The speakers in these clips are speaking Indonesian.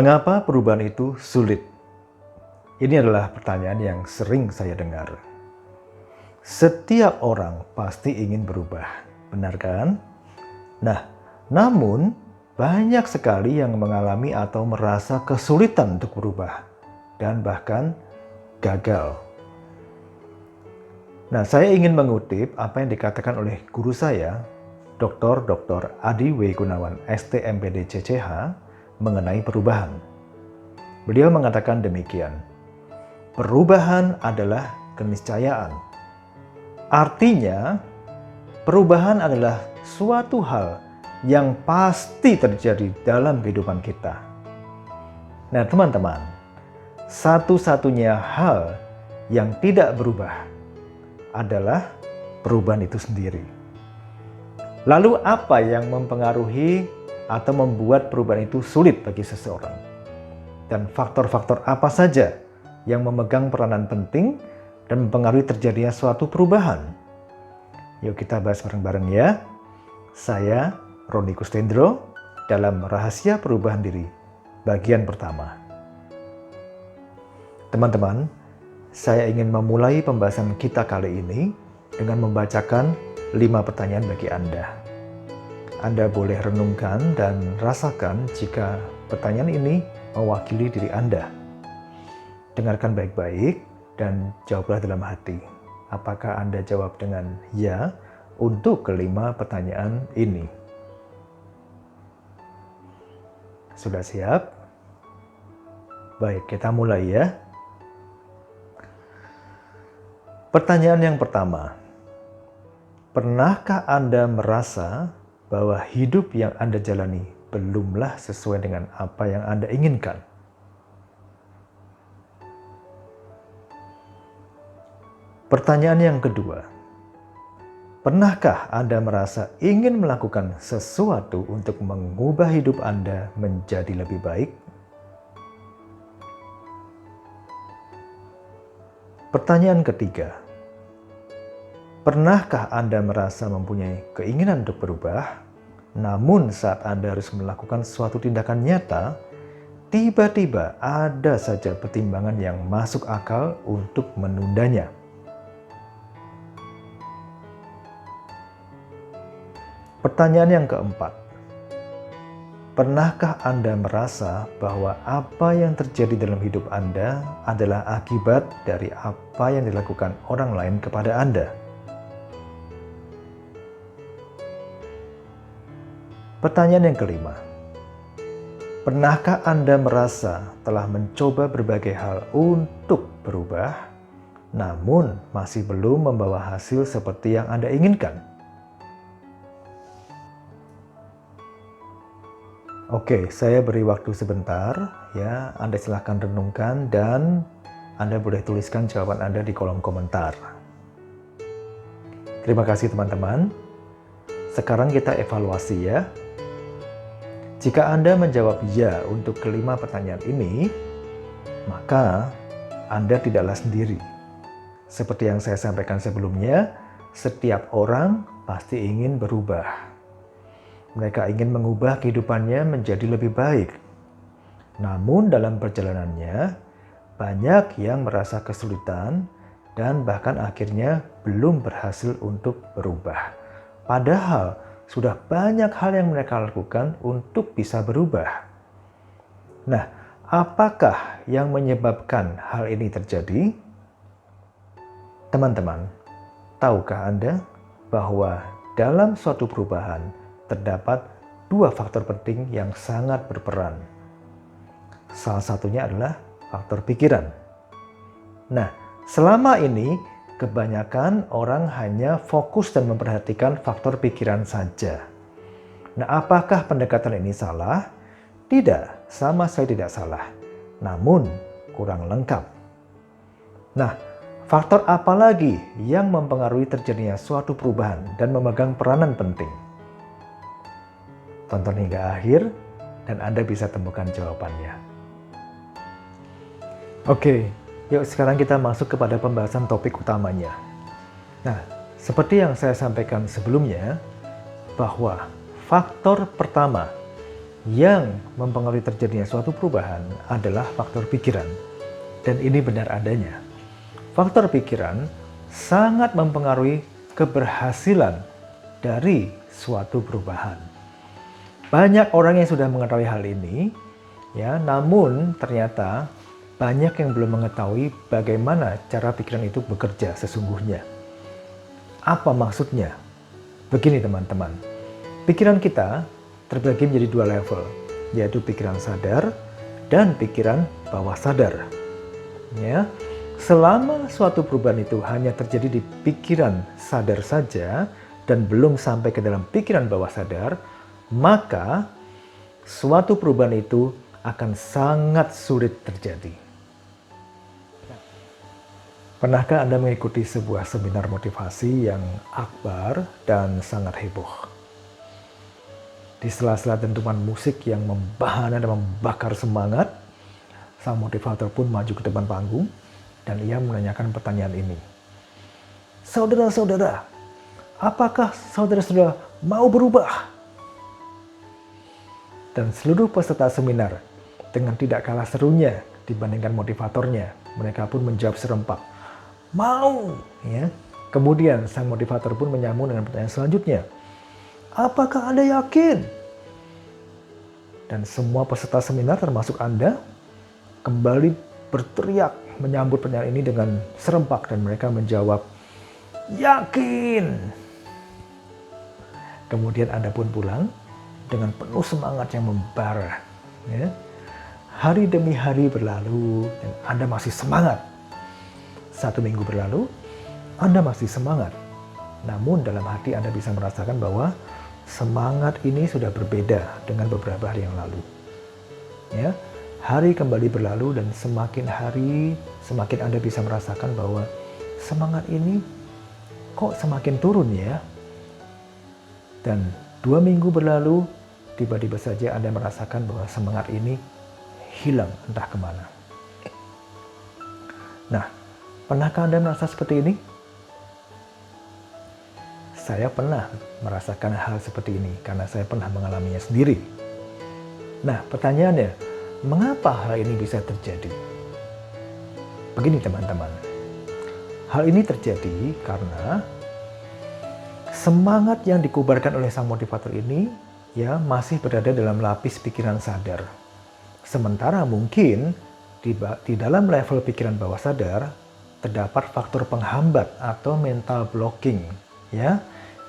Mengapa perubahan itu sulit? Ini adalah pertanyaan yang sering saya dengar. Setiap orang pasti ingin berubah, benar kan? Nah, namun banyak sekali yang mengalami atau merasa kesulitan untuk berubah dan bahkan gagal. Nah, saya ingin mengutip apa yang dikatakan oleh guru saya, Dr. Adi W. Gunawan, STMPD CCH, mengenai perubahan. Beliau mengatakan demikian, perubahan adalah keniscayaan. Artinya, perubahan adalah suatu hal yang pasti terjadi dalam kehidupan kita. Nah, teman-teman, satu-satunya hal yang tidak berubah adalah perubahan itu sendiri. Lalu apa yang mempengaruhi atau membuat perubahan itu sulit bagi seseorang? Dan faktor-faktor apa saja yang memegang peranan penting dan mempengaruhi terjadinya suatu perubahan? Yuk kita bahas bareng-bareng ya. Saya Roni Kustendro dalam Rahasia Perubahan Diri, bagian pertama. Teman-teman, saya ingin memulai pembahasan kita kali ini dengan membacakan 5 pertanyaan bagi Anda. Anda boleh renungkan dan rasakan jika pertanyaan ini mewakili diri Anda. Dengarkan baik-baik dan jawablah dalam hati. Apakah Anda jawab dengan ya untuk kelima pertanyaan ini? Sudah siap? Baik, kita mulai ya. Pertanyaan yang pertama. Pernahkah Anda merasa bahwa hidup yang Anda jalani belumlah sesuai dengan apa yang Anda inginkan? Pertanyaan yang kedua, pernahkah Anda merasa ingin melakukan sesuatu untuk mengubah hidup Anda menjadi lebih baik? Pertanyaan ketiga, pernahkah Anda merasa mempunyai keinginan untuk berubah, namun saat Anda harus melakukan suatu tindakan nyata, tiba-tiba ada saja pertimbangan yang masuk akal untuk menundanya? Pertanyaan yang keempat, pernahkah Anda merasa bahwa apa yang terjadi dalam hidup Anda adalah akibat dari apa yang dilakukan orang lain kepada Anda? Pertanyaan yang kelima, pernahkah Anda merasa telah mencoba berbagai hal untuk berubah, namun masih belum membawa hasil seperti yang Anda inginkan? Oke, saya beri waktu sebentar ya. Anda silahkan renungkan dan Anda boleh tuliskan jawaban Anda di kolom komentar. Terima kasih teman-teman. Sekarang kita evaluasi ya. Jika Anda menjawab ya untuk kelima pertanyaan ini, maka Anda tidaklah sendiri. Seperti yang saya sampaikan sebelumnya, setiap orang pasti ingin berubah. Mereka ingin mengubah kehidupannya menjadi lebih baik. Namun dalam perjalanannya, banyak yang merasa kesulitan dan bahkan akhirnya belum berhasil untuk berubah. Padahal sudah banyak hal yang mereka lakukan untuk bisa berubah. Nah, apakah yang menyebabkan hal ini terjadi? Teman-teman, tahukah Anda bahwa dalam suatu perubahan terdapat 2 faktor penting yang sangat berperan. Salah satunya adalah faktor pikiran. Nah, selama ini kebanyakan orang hanya fokus dan memperhatikan faktor pikiran saja. Nah, apakah pendekatan ini salah? Tidak, sama sekali tidak salah. Namun, kurang lengkap. Nah, faktor apa lagi yang mempengaruhi terjadinya suatu perubahan dan memegang peranan penting? Tonton hingga akhir dan Anda bisa temukan jawabannya. Oke, yuk sekarang kita masuk kepada pembahasan topik utamanya. Nah, seperti yang saya sampaikan sebelumnya, bahwa faktor pertama yang mempengaruhi terjadinya suatu perubahan adalah faktor pikiran. Dan ini benar adanya. Faktor pikiran sangat mempengaruhi keberhasilan dari suatu perubahan. Banyak orang yang sudah mengetahui hal ini, ya, namun ternyata banyak yang belum mengetahui bagaimana cara pikiran itu bekerja sesungguhnya. Apa maksudnya? Begini teman-teman, pikiran kita terbagi menjadi dua level, yaitu pikiran sadar dan pikiran bawah sadar. Ya, selama suatu perubahan itu hanya terjadi di pikiran sadar saja dan belum sampai ke dalam pikiran bawah sadar, maka suatu perubahan itu akan sangat sulit terjadi. Pernahkah Anda mengikuti sebuah seminar motivasi yang akbar dan sangat heboh? Di sela-sela dentuman musik yang membahana dan membakar semangat, sang motivator pun maju ke depan panggung dan ia menanyakan pertanyaan ini. Saudara-saudara, apakah saudara-saudara mau berubah? Dan seluruh peserta seminar dengan tidak kalah serunya dibandingkan motivatornya, mereka pun menjawab serempak, mau, ya. Kemudian sang motivator pun menyambung dengan pertanyaan selanjutnya, apakah Anda yakin? Dan semua peserta seminar termasuk Anda kembali berteriak menyambut pertanyaan ini dengan serempak dan mereka menjawab, yakin. Kemudian Anda pun pulang dengan penuh semangat yang membara. Ya. Hari demi hari berlalu dan Anda masih semangat. 1 minggu berlalu, Anda masih semangat. Namun dalam hati Anda bisa merasakan bahwa semangat ini sudah berbeda dengan beberapa hari yang lalu. Ya, hari kembali berlalu dan semakin hari, semakin Anda bisa merasakan bahwa semangat ini kok semakin turun ya. Dan 2 minggu berlalu, tiba-tiba saja Anda merasakan bahwa semangat ini hilang entah kemana. Nah, pernahkah Anda merasa seperti ini? Saya pernah merasakan hal seperti ini karena saya pernah mengalaminya sendiri. Nah, pertanyaannya, mengapa hal ini bisa terjadi? Begini teman-teman, hal ini terjadi karena semangat yang dikubarkan oleh sang motivator ini ya masih berada dalam lapis pikiran sadar. Sementara mungkin di dalam level pikiran bawah sadar terdapat faktor penghambat atau mental blocking ya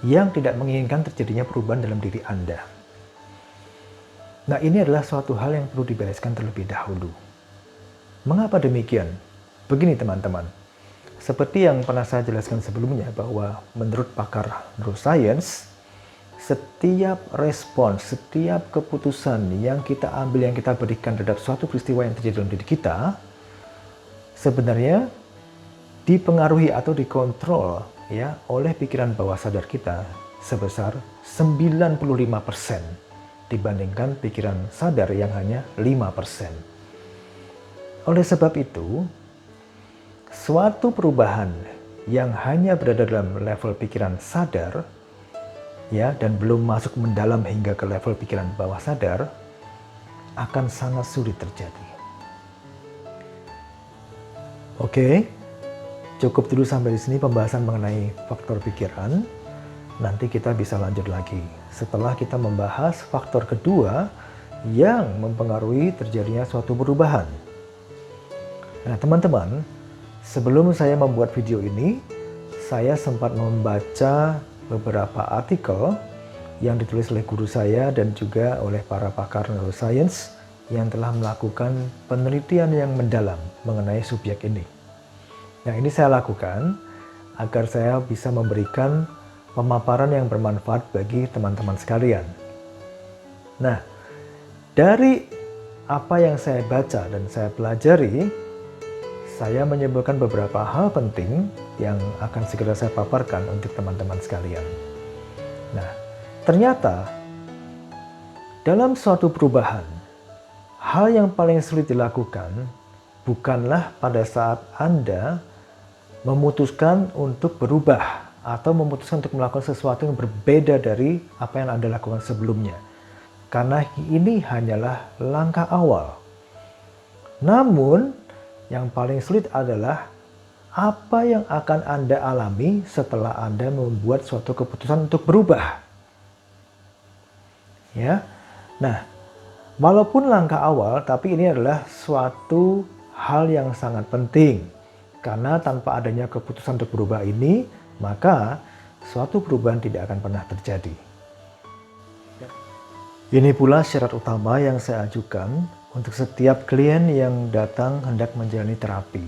yang tidak menginginkan terjadinya perubahan dalam diri Anda. Nah, ini adalah suatu hal yang perlu dibereskan terlebih dahulu. Mengapa demikian? Begini teman-teman, seperti yang pernah saya jelaskan sebelumnya bahwa menurut pakar neuroscience, setiap respons, setiap keputusan yang kita ambil, yang kita berikan terhadap suatu peristiwa yang terjadi dalam diri kita, sebenarnya dipengaruhi atau dikontrol ya oleh pikiran bawah sadar kita sebesar 95% dibandingkan pikiran sadar yang hanya 5%. Oleh sebab itu, suatu perubahan yang hanya berada dalam level pikiran sadar ya dan belum masuk mendalam hingga ke level pikiran bawah sadar akan sangat sulit terjadi. Oke. Cukup dulu sampai di sini pembahasan mengenai faktor pikiran. Nanti kita bisa lanjut lagi setelah kita membahas faktor kedua yang mempengaruhi terjadinya suatu perubahan. Nah, teman-teman, sebelum saya membuat video ini, saya sempat membaca beberapa artikel yang ditulis oleh guru saya dan juga oleh para pakar neuroscience yang telah melakukan penelitian yang mendalam mengenai subjek ini. Nah, ini saya lakukan agar saya bisa memberikan pemaparan yang bermanfaat bagi teman-teman sekalian. Nah, dari apa yang saya baca dan saya pelajari, saya menyebutkan beberapa hal penting yang akan segera saya paparkan untuk teman-teman sekalian. Nah, ternyata dalam suatu perubahan, hal yang paling sulit dilakukan bukanlah pada saat Anda memutuskan untuk berubah atau memutuskan untuk melakukan sesuatu yang berbeda dari apa yang Anda lakukan sebelumnya. karena ini hanyalah langkah awal. Namun, yang paling sulit adalah apa yang akan Anda alami setelah Anda membuat suatu keputusan untuk berubah. Ya. Nah, walaupun langkah awal, tapi ini adalah suatu hal yang sangat penting. Karena tanpa adanya keputusan untuk berubah ini, maka suatu perubahan tidak akan pernah terjadi. Ini pula syarat utama yang saya ajukan untuk setiap klien yang datang hendak menjalani terapi.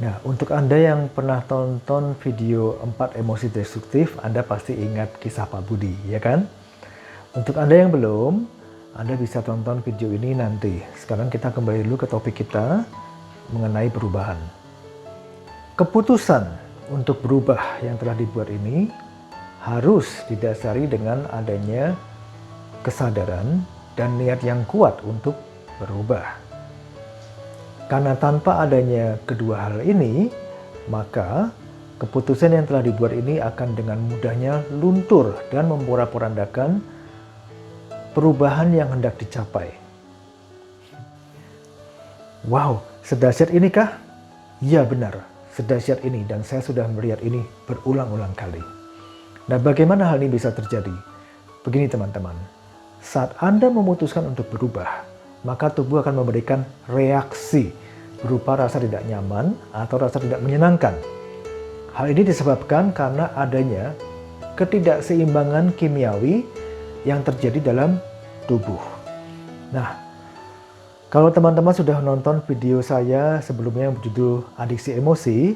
Nah, untuk Anda yang pernah tonton video 4 emosi destruktif, Anda pasti ingat kisah Pak Budi, ya kan? Untuk Anda yang belum, Anda bisa tonton video ini nanti. Sekarang kita kembali dulu ke topik kita mengenai perubahan. Keputusan untuk berubah yang telah dibuat ini harus didasari dengan adanya kesadaran dan niat yang kuat untuk berubah. Karena tanpa adanya kedua hal ini, maka keputusan yang telah dibuat ini akan dengan mudahnya luntur dan memporak-porandakan perubahan yang hendak dicapai. Wow, sedahsyat inikah? Ya benar, sedahsyat ini, dan saya sudah melihat ini berulang-ulang kali. Nah, bagaimana hal ini bisa terjadi? Begini teman-teman, saat Anda memutuskan untuk berubah, maka tubuh akan memberikan reaksi berupa rasa tidak nyaman atau rasa tidak menyenangkan. Hal ini disebabkan karena adanya ketidakseimbangan kimiawi yang terjadi dalam tubuh. Nah, kalau teman-teman sudah nonton video saya sebelumnya yang berjudul Adiksi Emosi,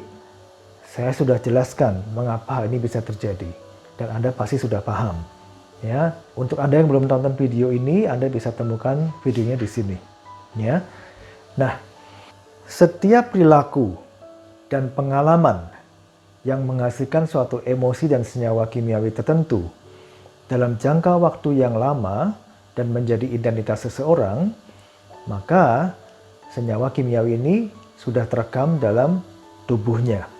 saya sudah jelaskan mengapa hal ini bisa terjadi. Dan Anda pasti sudah paham. Ya, untuk Anda yang belum tonton video ini, Anda bisa temukan videonya di sini. Ya. Nah, setiap perilaku dan pengalaman yang menghasilkan suatu emosi dan senyawa kimiawi tertentu dalam jangka waktu yang lama dan menjadi identitas seseorang, maka senyawa kimiawi ini sudah terekam dalam tubuhnya.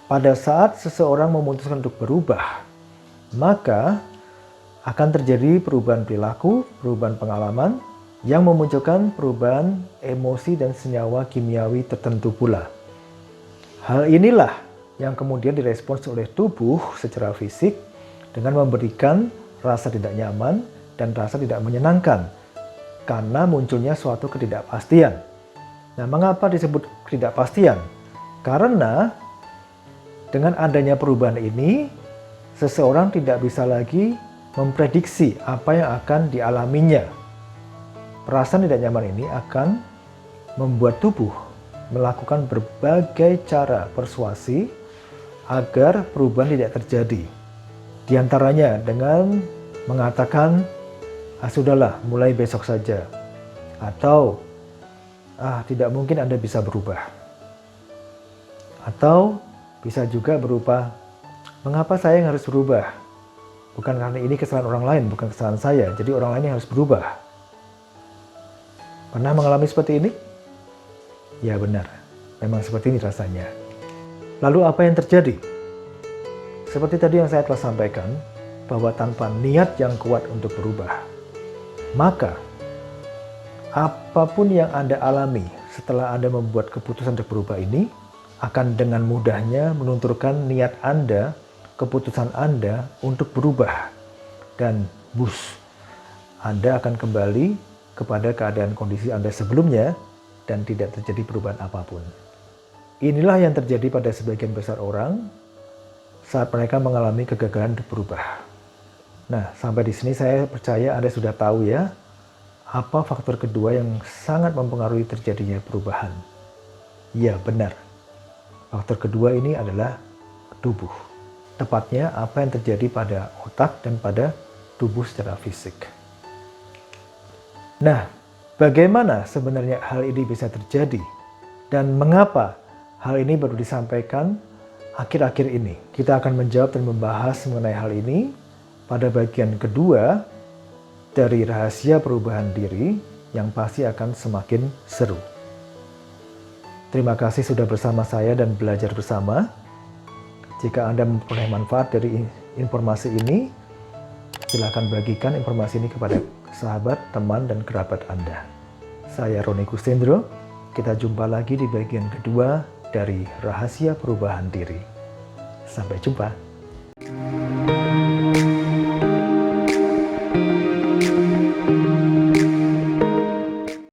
Pada saat seseorang memutuskan untuk berubah, maka akan terjadi perubahan perilaku, perubahan pengalaman, yang memunculkan perubahan emosi dan senyawa kimiawi tertentu pula. Hal inilah yang kemudian direspons oleh tubuh secara fisik dengan memberikan rasa tidak nyaman dan rasa tidak menyenangkan, karena munculnya suatu ketidakpastian. Nah, mengapa disebut ketidakpastian? Karena dengan adanya perubahan ini, seseorang tidak bisa lagi memprediksi apa yang akan dialaminya. Perasaan tidak nyaman ini akan membuat tubuh melakukan berbagai cara persuasi agar perubahan tidak terjadi. Di antaranya dengan mengatakan, sudahlah, mulai besok saja. Atau, tidak mungkin Anda bisa berubah. Atau bisa juga berupa, mengapa saya yang harus berubah? Bukan karena ini kesalahan orang lain, bukan kesalahan saya. Jadi orang lain yang harus berubah. Pernah mengalami seperti ini? Ya benar, memang seperti ini rasanya. Lalu apa yang terjadi? Seperti tadi yang saya telah sampaikan, bahwa tanpa niat yang kuat untuk berubah, maka apapun yang Anda alami setelah Anda membuat keputusan untuk berubah ini, akan dengan mudahnya melunturkan niat Anda, keputusan Anda untuk berubah, dan Anda akan kembali kepada keadaan kondisi Anda sebelumnya dan tidak terjadi perubahan apapun. Inilah yang terjadi pada sebagian besar orang saat mereka mengalami kegagalan untuk berubah. Nah, sampai di sini saya percaya Anda sudah tahu ya, apa faktor kedua yang sangat mempengaruhi terjadinya perubahan. Ya, benar. Faktor kedua ini adalah tubuh. Tepatnya apa yang terjadi pada otak dan pada tubuh secara fisik. Nah, bagaimana sebenarnya hal ini bisa terjadi? Dan mengapa hal ini baru disampaikan akhir-akhir ini? Kita akan menjawab dan membahas mengenai hal ini pada bagian kedua dari rahasia perubahan diri yang pasti akan semakin seru. Terima kasih sudah bersama saya dan belajar bersama. Jika Anda memperoleh manfaat dari informasi ini, Silahkan bagikan informasi ini kepada sahabat, teman, dan kerabat Anda. Saya Roni Kustendro, kita jumpa lagi di bagian kedua dari Rahasia Perubahan Diri. Sampai jumpa.